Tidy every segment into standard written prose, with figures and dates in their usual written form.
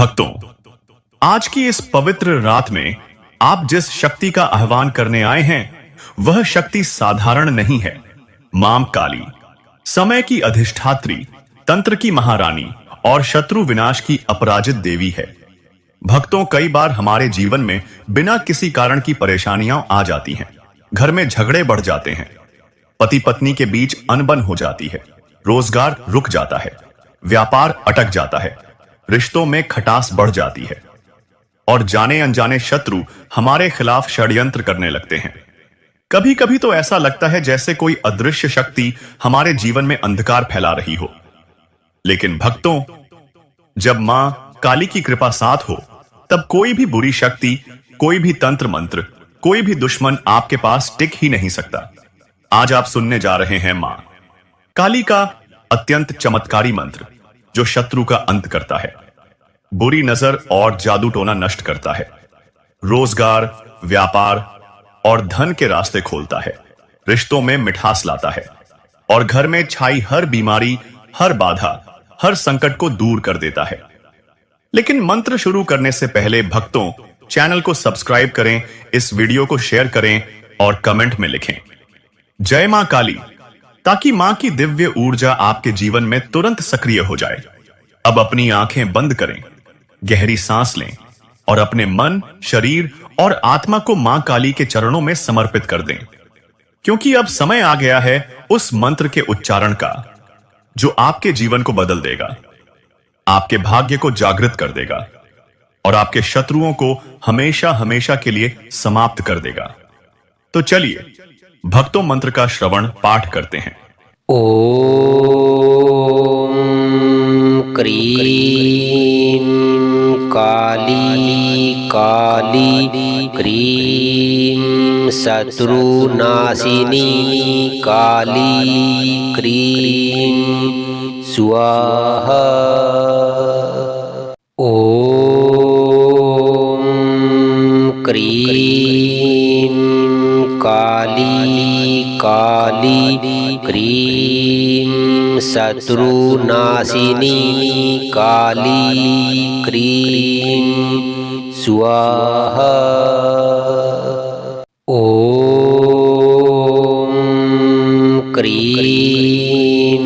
भक्तों, आज की इस पवित्र रात में आप जिस शक्ति का आह्वान करने आए हैं, वह शक्ति साधारण नहीं है। मां काली, समय की अधिष्ठात्री, तंत्र की महारानी और शत्रु विनाश की अपराजित देवी है। भक्तों, कई बार हमारे जीवन में बिना किसी कारण की परेशानियां आ जाती हैं। घर में झगड़े बढ़ जाते हैं, पति पत्नी के बीच अनबन हो जाती है, रोजगार रुक जाता है, व्यापार अटक जाता है, रिश्तों में खटास बढ़ जाती है और जाने अनजाने शत्रु हमारे खिलाफ षड्यंत्र करने लगते हैं। कभी कभी तो ऐसा लगता है जैसे कोई अदृश्य शक्ति हमारे जीवन में अंधकार फैला रही हो। लेकिन भक्तों, जब मां काली की कृपा साथ हो, तब कोई भी बुरी शक्ति, कोई भी तंत्र मंत्र, कोई भी दुश्मन आपके पास टिक ही नहीं सकता। आज आप सुनने जा रहे हैं मां काली का अत्यंत चमत्कारी मंत्र, जो शत्रु का अंत करता है, बुरी नजर और जादू टोना नष्ट करता है, रोजगार, व्यापार और धन के रास्ते खोलता है, रिश्तों में मिठास लाता है और घर में छाई हर बीमारी, हर बाधा, हर संकट को दूर कर देता है। लेकिन मंत्र शुरू करने से पहले भक्तों, चैनल को सब्सक्राइब करें, इस वीडियो को शेयर करें और कमेंट में लिखें जय मां काली, ताकि मां की दिव्य ऊर्जा आपके जीवन में तुरंत सक्रिय हो जाए। अब अपनी आंखें बंद करें, गहरी सांस लें और अपने मन, शरीर और आत्मा को मां काली के चरणों में समर्पित कर दें, क्योंकि अब समय आ गया है उस मंत्र के उच्चारण का, जो आपके जीवन को बदल देगा, आपके भाग्य को जागृत कर देगा और आपके शत्रुओं को हमेशा हमेशा के लिए समाप्त कर देगा। तो चलिए भक्तों, मंत्र का श्रवण पाठ करते हैं। ओम क्रीं काली काली क्रीं शत्रुनाशिनी काली क्रीं स्वाहा। ओम क्रीं काली काली क्रीं शत्रुनाशिनी काली क्रीं स्वाहा। ओम क्रीं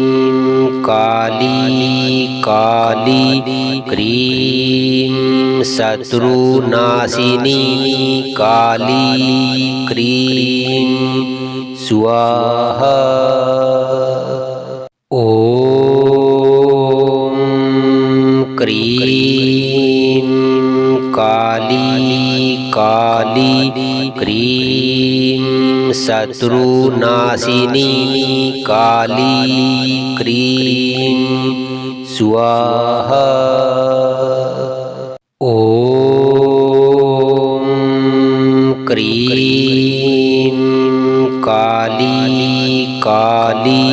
काली काली क्रीं शत्रुनाशिनी काली क्रीं स्वाहा। ओम क्रीं काली काली क्रीं शत्रुनाशिनी काली क्रीं स्वाहा। ओम क्रीं काली काली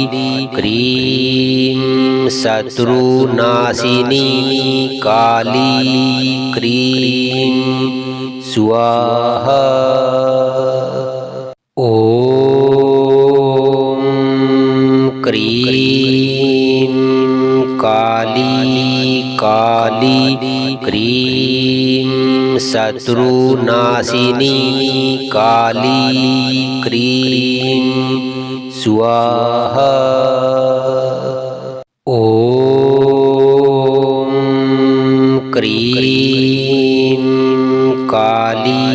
क्रीं शत्रुनाशिनी काली क्रीं स्वाहा। ओम क्रीं काली काली क्रीं शत्रुनाशिनी काली क्रीं स्वाहा। ओम क्रीं काली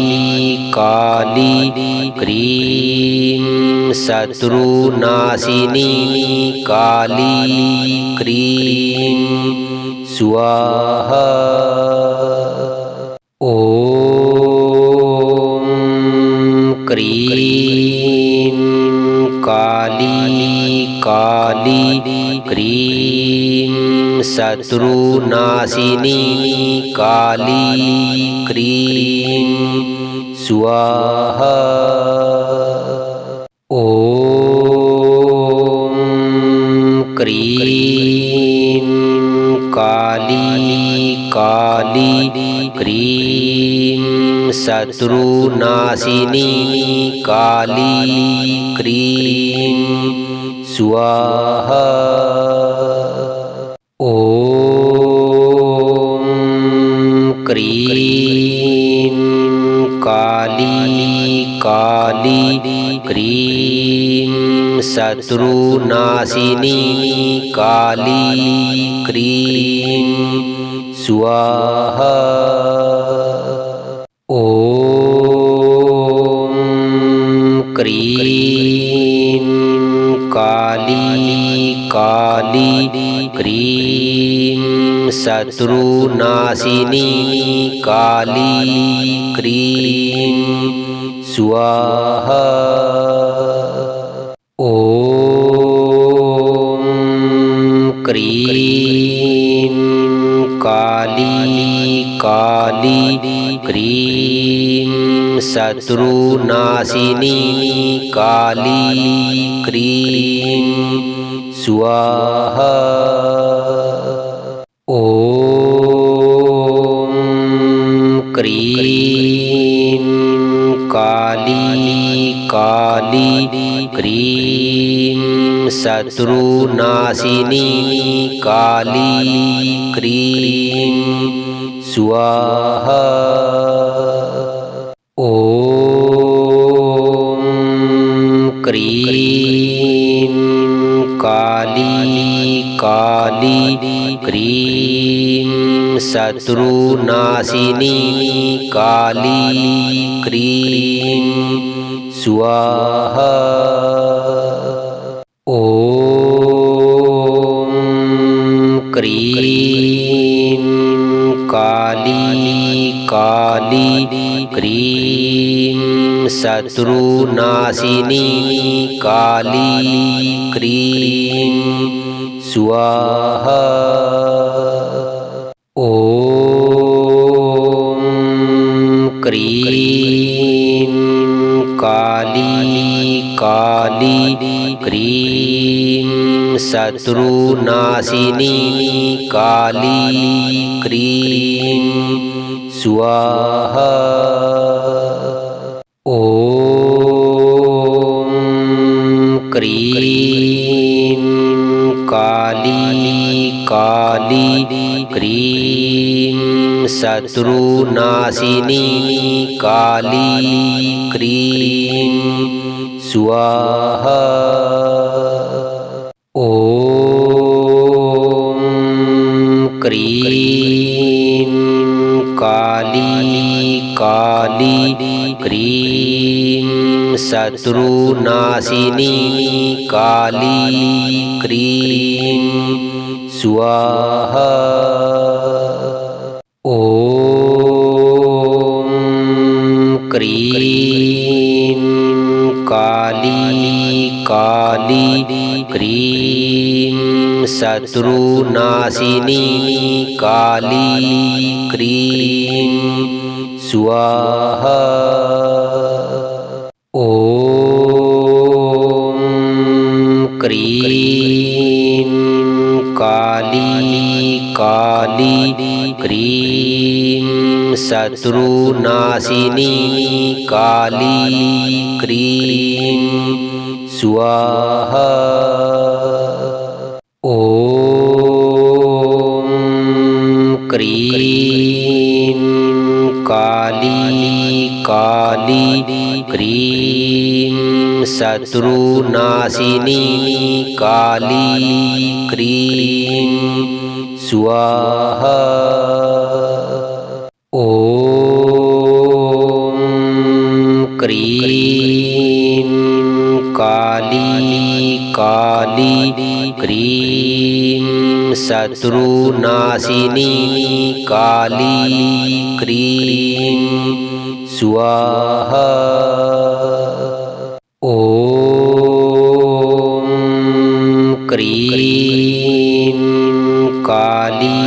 काली क्रीं शत्रुनाशिनी काली क्रीं स्वाहा। ओम क्रीं काली काली क्रीं शत्रुनाशिनी काली क्रीं स्वाहा। ओम क्रीं काली काली क्रीं शत्रुनाशिनी काली क्रीं स्वाहा। ओम क्रीं शत्रुनाशिनी काली क्रीं स्वाहा। ॐ क्रीं काली काली क्रीं शत्रुनाशिनी काली क्रीं स्वाहा। ॐ क्रीं काली काली क्रीं शत्रुनाशिनी काली क्रीं स्वाहा। ॐ क्रीं काली काली क्रीं शत्रुनाशिनी काली क्रीं स्वाहा। ॐ क्रीं काली काली क्रीं शत्रुनाशिनी काली क्रीं स्वाहा। ॐ क्रीं काली काली क्रीं शत्रुनाशिनी काली क्रीं स्वाहा। ॐ क्रीं काली काली क्रीं शत्रुनाशिनी काली क्रीं स्वाहा। ॐ क्रीं काली काली क्रीं शत्रुनाशिनी काली क्रीं स्वाहा। ॐ क्रीं काली काली क्रीं शत्रुनाशिनी काली क्रीं स्वाहा। ॐ क्रीं काली काली क्रीं शत्रुनाशिनी काली क्रीं स्वाहा। ॐ क्रीं काली काली क्रीं शत्रुनाशिनी काली क्रीं स्वाहा। ॐ क्रीं काली काली क्रीं शत्रुनाशिनी काली क्रीं स्वाहा। ॐ क्रीं काली काली क्रीं शत्रुनाशिनी काली क्रीं स्वाहा। ॐ क्रीं काली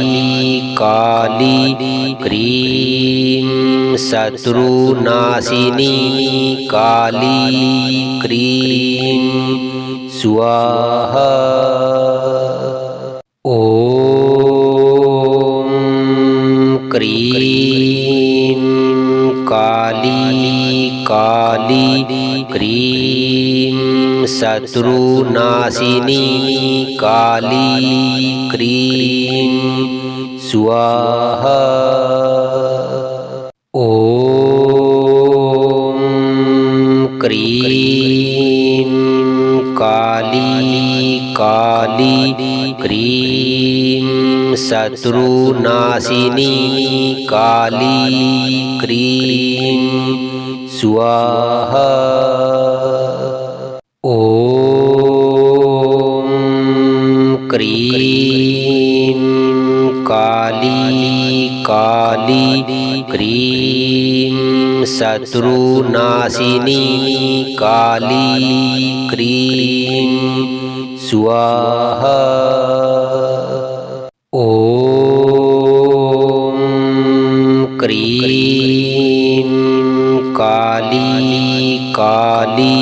काली क्रीं शत्रुनाशिनी काली क्रीं स्वाहा। ॐ क्रीं काली काली क्रीं शत्रुनाशिनी काली क्रीं स्वाहा। ॐ क्रीं काली क्रीं शत्रुनाशिनी काली क्रीं स्वाहा। ॐ क्रीं काली काली क्रीं शत्रुनाशिनी काली क्रीं स्वाहा। ॐ क्रीं काली काली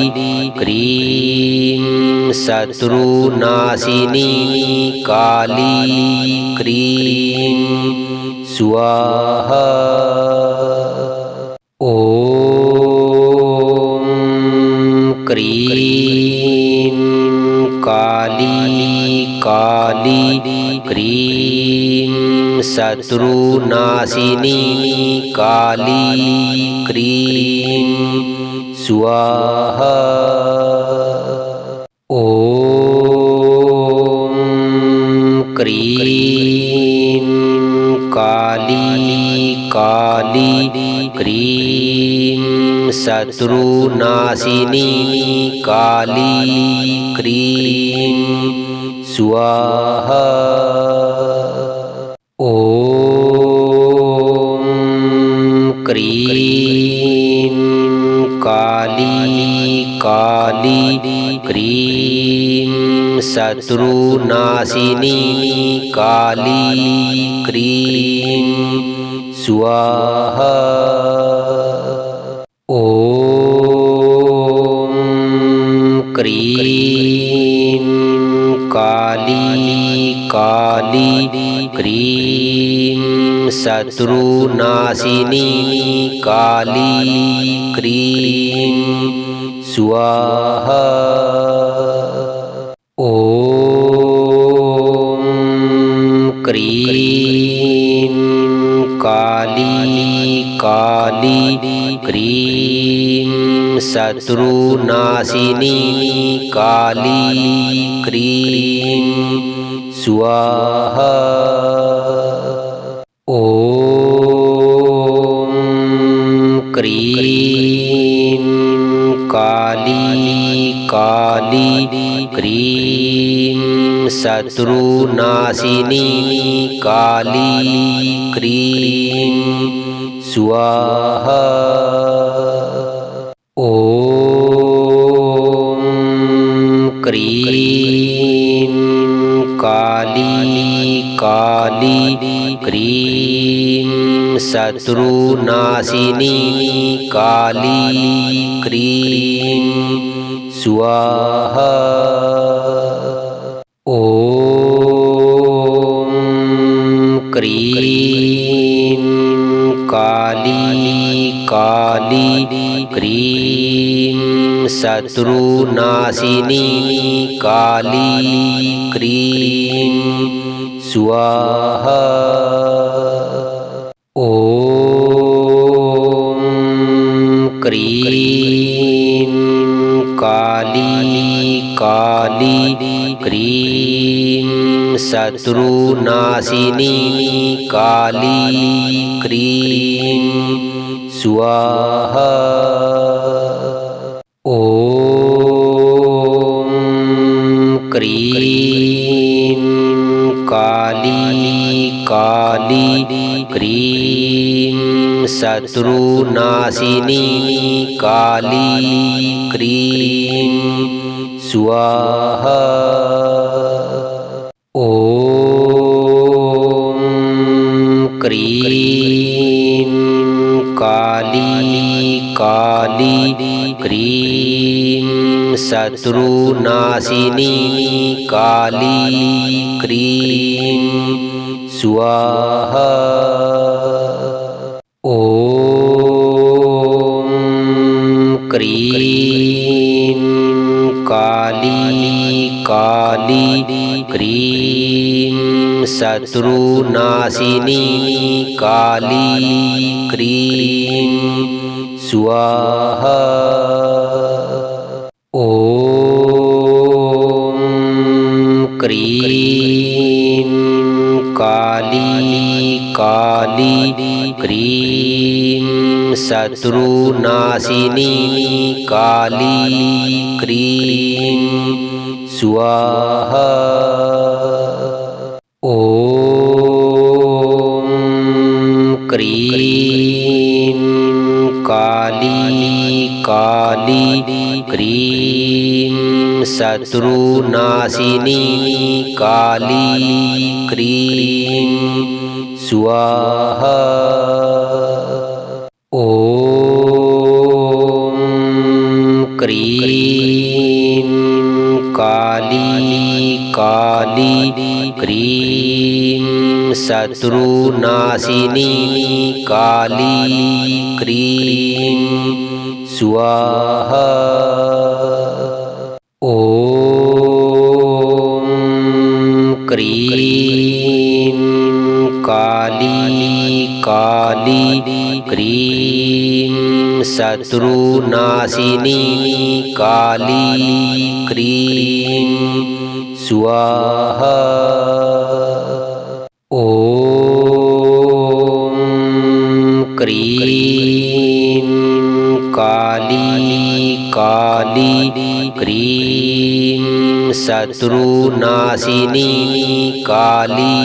क्रीं शत्रुनाशिनी काली क्रीं स्वाहा। ॐ क्रीं काली काली क्रीं शत्रुनाशिनी काली क्रीं स्वाहा। ॐ क्रीं काली काली क्रीं शत्रुनाशिनी काली क्रीं स्वाहा। ॐ क्रीं काली काली क्रीं शत्रुनाशिनी काली क्रीं स्वाहा। ॐ क्रीं काली काली क्रीं शत्रुनाशिनी काली क्रीं स्वाहा। ॐ क्रीं काली काली क्रीं शत्रुनाशिनी काली क्रीं स्वाहा। ॐ क्रीं काली काली क्रीं शत्रुनाशिनी काली क्रीं स्वाहा। ॐ क्रीं काली काली क्रीं शत्रुनाशिनी काली क्रीं स्वाहा। ॐ क्रीं काली काली क्रीं शत्रुनाशिनी काली क्रीं स्वाहा। ॐ क्रीं काली काली क्रीं शत्रुनाशिनी काली क्रीं स्वाहा। ॐ क्रीं काली काली क्रीं शत्रुनाशिनी काली क्रीं स्वाहा। ॐ क्रीं काली काली क्रीं शत्रुनाशिनी काली क्रीं स्वाहा। ॐ क्रीं काली काली क्रीं शत्रुनाशिनी काली क्रीं स्वाहा। ॐ क्रीं काली काली क्रीं शत्रुनाशिनी काली क्रीं स्वाहा। ॐ क्रीं काली काली क्रीं शत्रुनाशिनी काली क्रीं स्वाहा। ॐ क्रीं काली काली क्रीं शत्रुनाशिनी काली क्रीं स्वाहा। ॐ क्रीं काली काली क्रीं शत्रुनाशिनी काली क्रीं स्वाहा। ॐ क्रीं काली काली क्रीं शत्रुनाशिनी काली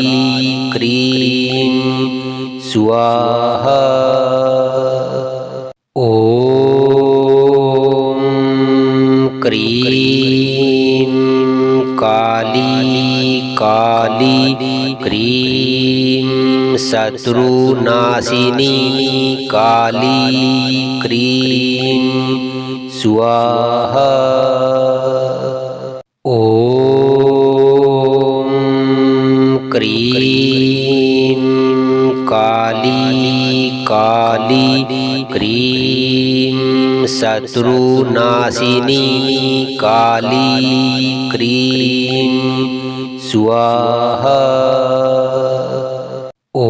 क्रीं स्वाहा। ॐ क्रीं काली काली क्रीं शत्रुनाशिनी काली क्रीं स्वाहा। ॐ क्रीं काली काली क्रीं शत्रुनाशिनी काली क्रीं स्वाहा। ॐ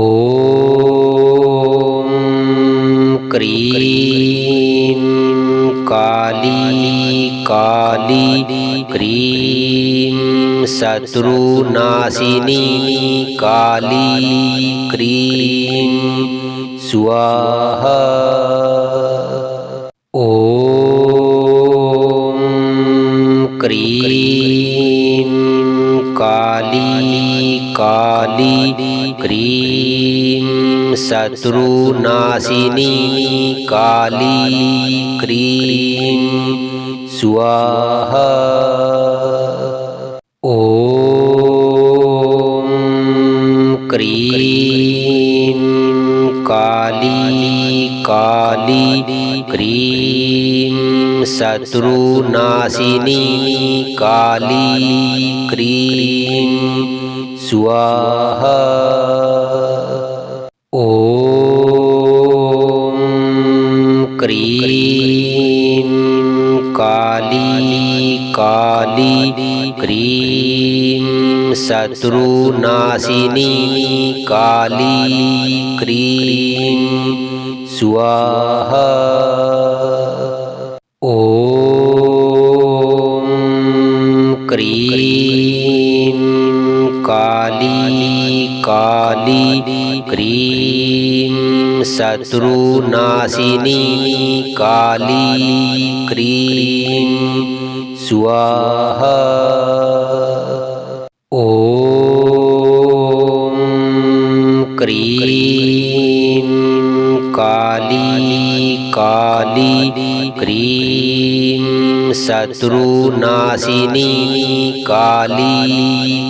क्रीं काली काली क्रीं शत्रुनाशिनी काली क्रीं स्वाहा। ॐ क्रीं काली काली क्रीं शत्रुनाशिनी काली क्रीं स्वाहा। ॐ क्रीं काली काली क्रीं शत्रुनाशिनी काली क्रीं स्वाहा। ॐ क्रीं काली काली क्रीं शत्रुनाशिनी काली क्रीं स्वाहा। ॐ क्रीं काली काली क्रीं शत्रुनाशिनी काली क्रीं स्वाहा। ॐ क्रीं काली काली क्रीं शत्रुनाशिनी काली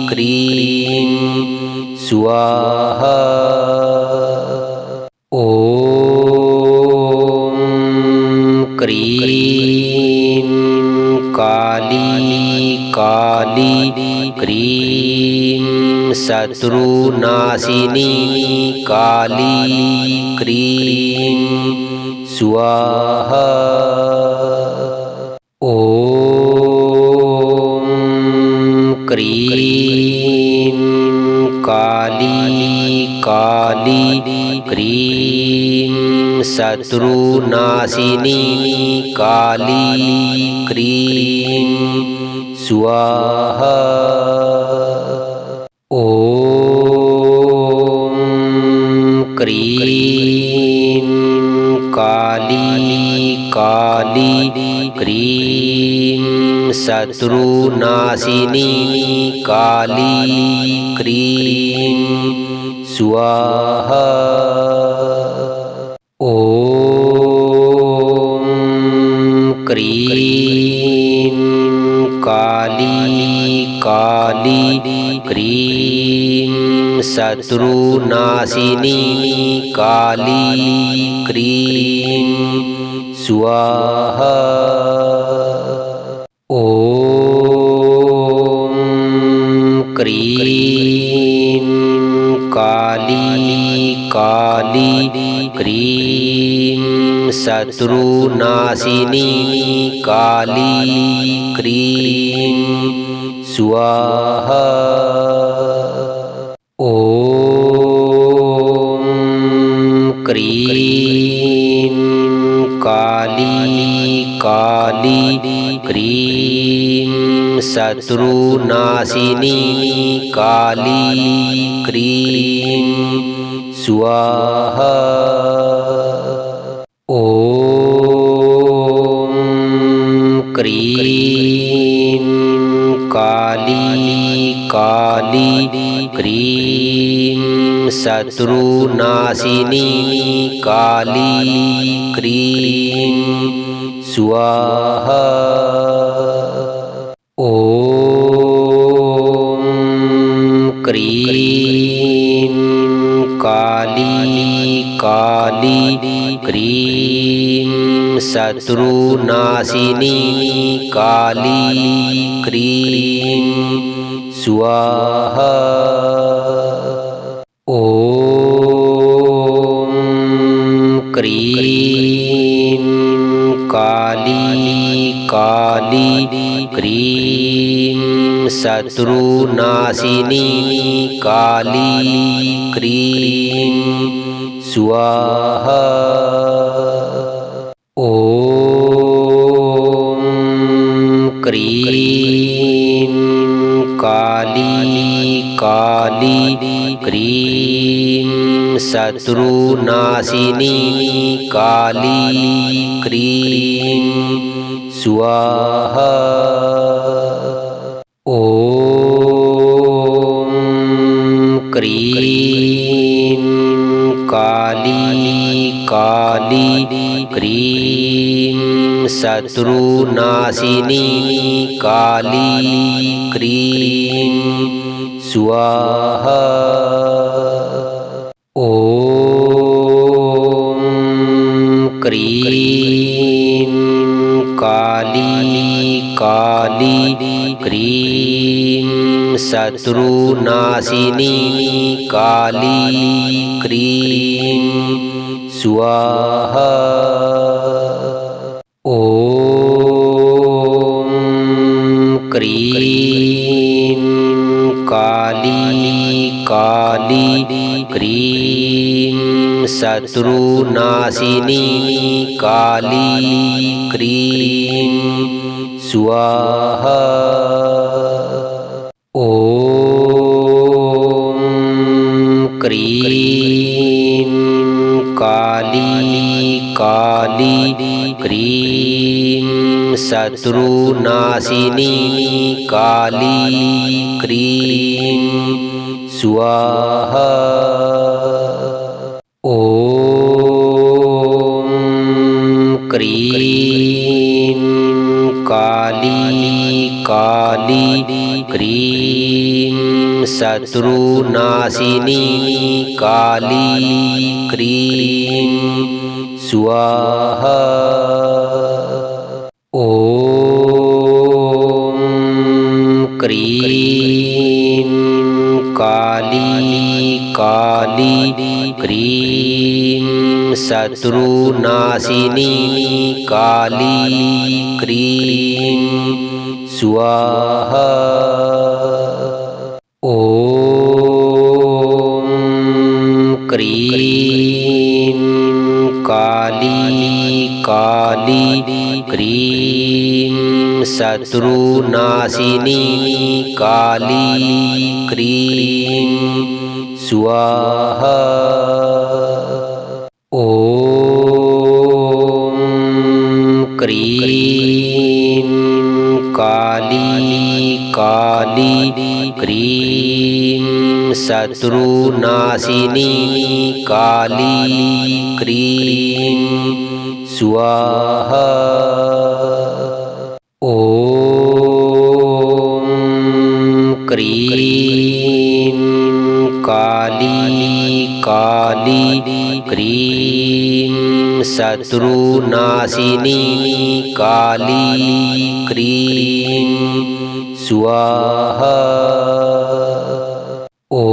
क्रीं स्वाहा। ॐ क्रीं काली काली क्रीं शत्रुनाशिनी काली क्रीं स्वाहा। ॐ क्रीं काली काली क्रीं शत्रुनाशिनी काली क्रीं स्वाहा। शत्रुनाशिनी काली क्रीं स्वाहा। ॐ क्रीं काली काली क्रीं शत्रुनाशिनी काली क्रीं स्वाहा। ॐ क्रीं काली काली क्रीं शत्रुनाशिनी काली क्रीं स्वाहा। ॐ क्रीं काली काली क्रीं शत्रुनाशिनी काली क्रीं स्वाहा। ॐ क्रीं काली काली क्रीं शत्रुनाशिनी काली क्रीं स्वाहा। ॐ क्रीं काली काली क्रीं शत्रुनाशिनी काली क्रीं स्वाहा। ॐ क्रीं काली काली क्रीं शत्रुनाशिनी काली क्रीं स्वाहा। ॐ क्रीं काली काली क्रीं शत्रुनाशिनी काली क्रीं स्वाहा। ॐ क्रीं काली काली क्रीं शत्रुनाशिनी काली क्रीं स्वाहा। ॐ क्रीं काली काली क्रीं शत्रुनाशिनी काली क्रीं स्वाहा। ॐ क्रीं काली काली क्रीं शत्रुनाशिनी काली क्रीं स्वाहा। ॐ क्रीं काली काली क्रीं शत्रुनाशिनी काली क्रीं स्वाहा। ॐ क्रीं काली काली क्रीं शत्रुनाशिनी काली क्रीं स्वाहा। ॐ क्रीं काली काली क्रीं शत्रुनाशिनी काली क्रीं स्वाहा। ॐ क्रीं काली काली क्रीं शत्रुनाशिनी काली क्रीं स्वाहा। ॐ क्रीं काली क्रीं शत्रुनाशिनी काली क्रीं स्वाहा। ॐ क्रीं काली काली क्रीं शत्रुनाशिनी काली क्रीं स्वाहा। ॐ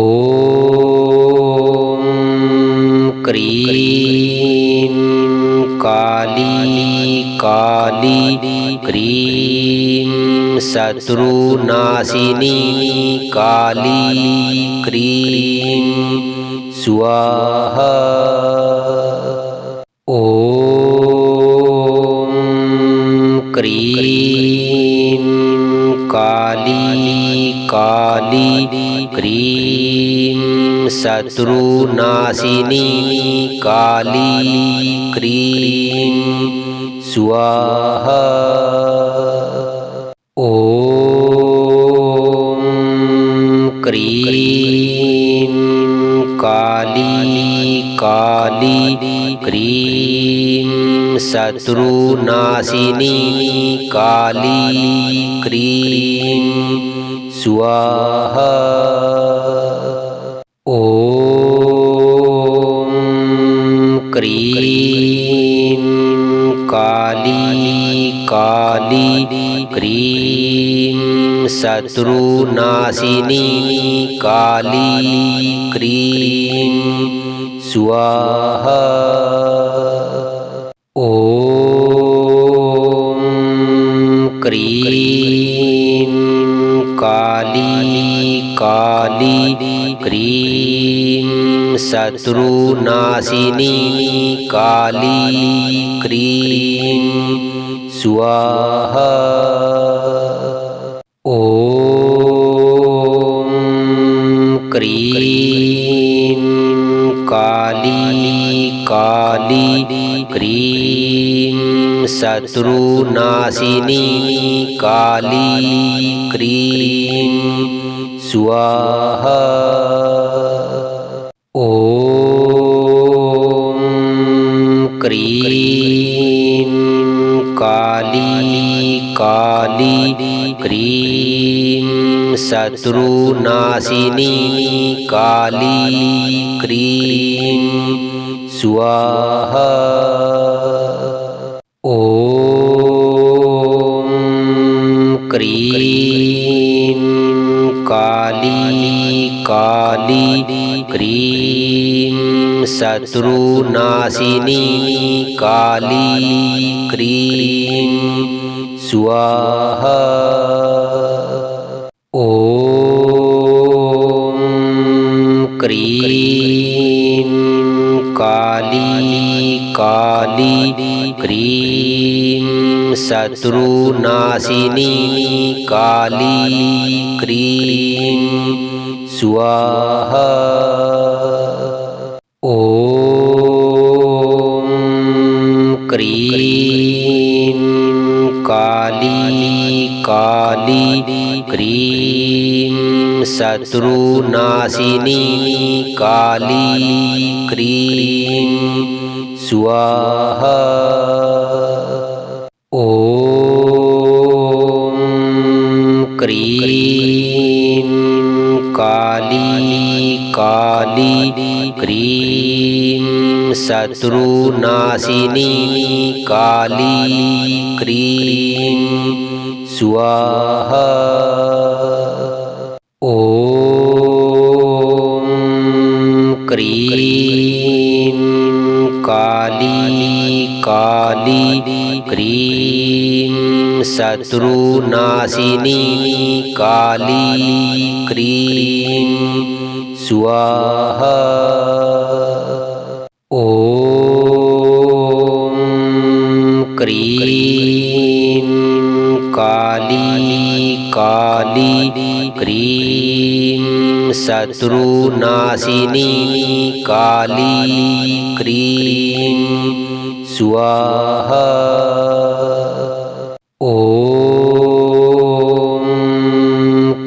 क्रीं काली काली क्रीं शत्रुनाशिनी काली क्रीं स्वाहा। ॐ क्रीं काली काली क्रीं शत्रुनाशिनी काली क्रीं स्वाहा। ॐ क्रीं काली काली क्रीं शत्रुनाशिनी काली क्रीं स्वाहा। ॐ क्रीं काली काली क्रीं शत्रुनाशिनी काली क्रीं स्वाहा। ॐ क्रीं काली काली क्रीं शत्रुनाशिनी काली क्रीं स्वाहा। ॐ क्रीं काली काली क्रीं शत्रुनाशिनी काली क्रीं स्वाहा। ॐ क्रीं काली काली क्रीं शत्रुनाशिनी काली क्रीं स्वाहा। ॐ क्रीं काली काली क्रीं शत्रुनाशिनी काली क्रीं स्वाहा। ॐ क्रीं काली काली क्रीं शत्रुनाशिनी काली क्रीं स्वाहा। ॐ क्रीं काली काली क्रीं शत्रुनाशिनी काली क्रीं स्वाहा। ॐ क्रीं काली काली क्रीं शत्रुनाशिनी काली क्रीं स्वाहा। ॐ क्रीं काली काली क्रीं शत्रुनाशिनी काली क्रीं स्वाहा। ॐ क्रीं काली काली क्रीं शत्रुनाशिनी काली क्रीं स्वाहा। ॐ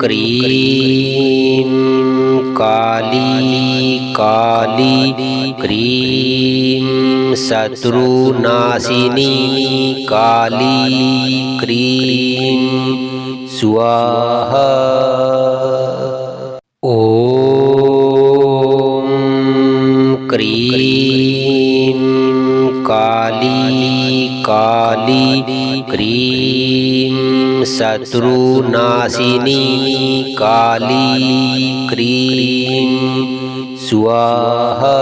क्रीं क्रीं काली काली क्रीं शत्रुनाशिनी काली क्रीं स्वाहा। ॐ क्रीं काली काली क्रीं शत्रुनाशिनी काली क्रीं स्वाहा।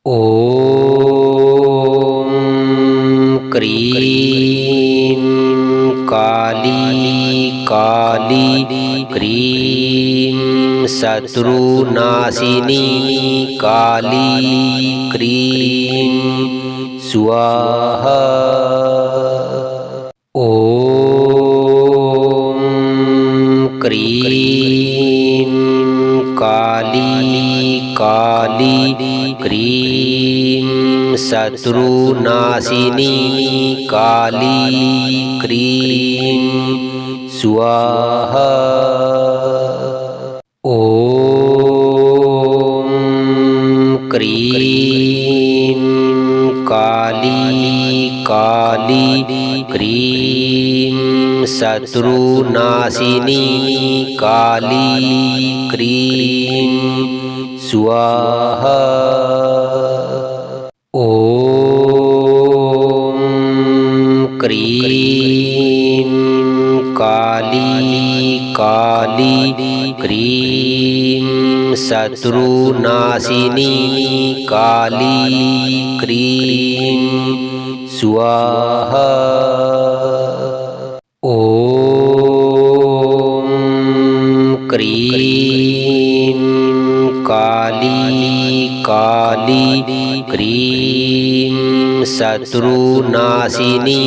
ॐ क्रीं काली काली क्रीं शत्रुनाशिनी काली क्रीं स्वाहा। ॐ क्रीं काली काली क्रीं शत्रुनाशिनी काली क्रीं स्वाहा। ॐ क्रीं काली काली क्रीं शत्रुनाशिनी काली क्रीं स्वाहा। ॐ क्रीं काली काली क्रीं शत्रुनाशिनी काली क्रीं स्वाहा। ॐ क्रीं काली काली क्रीं शत्रुनाशिनी